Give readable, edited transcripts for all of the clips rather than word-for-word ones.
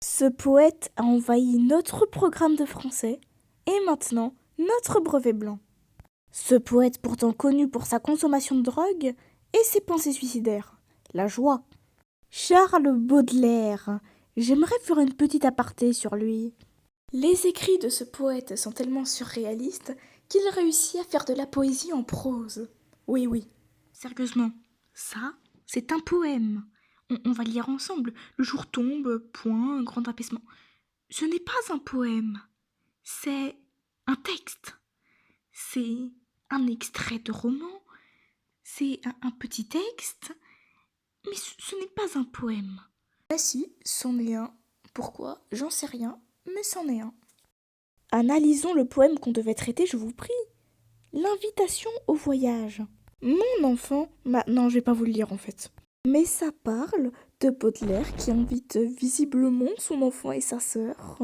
Ce poète a envahi notre programme de français et maintenant notre brevet blanc. Ce poète pourtant connu pour sa consommation de drogue et ses pensées suicidaires. La joie. Charles Baudelaire. J'aimerais faire une petite aparté sur lui. Les écrits de ce poète sont tellement surréalistes qu'il réussit à faire de la poésie en prose. Oui, oui. Sérieusement, ça, c'est un poème. On va lire ensemble. Le jour tombe, point, un grand apaisement. Ce n'est pas un poème, c'est un texte. C'est un extrait de roman, c'est un petit texte, mais ce n'est pas un poème. Ah si, c'en est un. Pourquoi? J'en sais rien, mais c'en est un. Analysons le poème qu'on devait traiter, je vous prie. L'invitation au voyage. Mon enfant, non, je vais pas vous le lire en fait. Mais ça parle de Baudelaire qui invite visiblement son enfant et sa sœur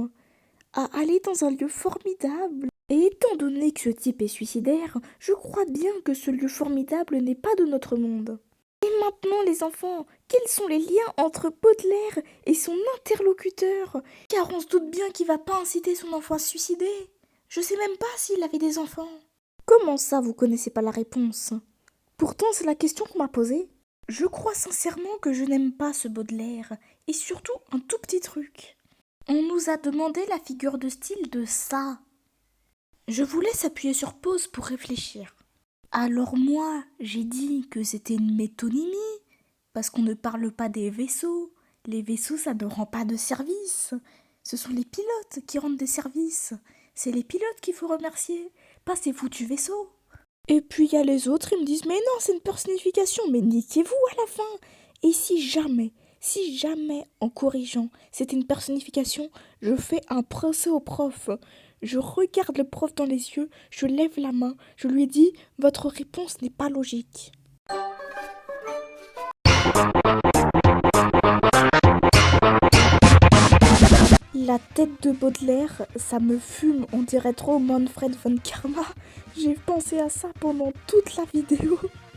à aller dans un lieu formidable. Et étant donné que ce type est suicidaire, je crois bien que ce lieu formidable n'est pas de notre monde. Et maintenant les enfants, quels sont les liens entre Baudelaire et son interlocuteur? Car on se doute bien qu'il va pas inciter son enfant à se suicider. Je sais même pas s'il avait des enfants. Comment ça vous connaissez pas la réponse? Pourtant c'est la question qu'on m'a posée. Je crois sincèrement que je n'aime pas ce Baudelaire, et surtout un tout petit truc. On nous a demandé la figure de style de ça. Je vous laisse appuyer sur pause pour réfléchir. Alors moi, j'ai dit que c'était une métonymie, parce qu'on ne parle pas des vaisseaux. Les vaisseaux, ça ne rend pas de service. Ce sont les pilotes qui rendent des services. C'est les pilotes qu'il faut remercier, pas ces foutus vaisseaux. Et puis il y a les autres, ils me disent « Mais non, c'est une personnification, mais niquez-vous à la fin !» Et si jamais, en corrigeant, c'était une personnification, je fais un procès au prof. Je regarde le prof dans les yeux, je lève la main, je lui dis « Votre réponse n'est pas logique. » La tête de Baudelaire, ça me fume, on dirait trop Manfred von Karma. J'ai pensé à ça pendant toute la vidéo.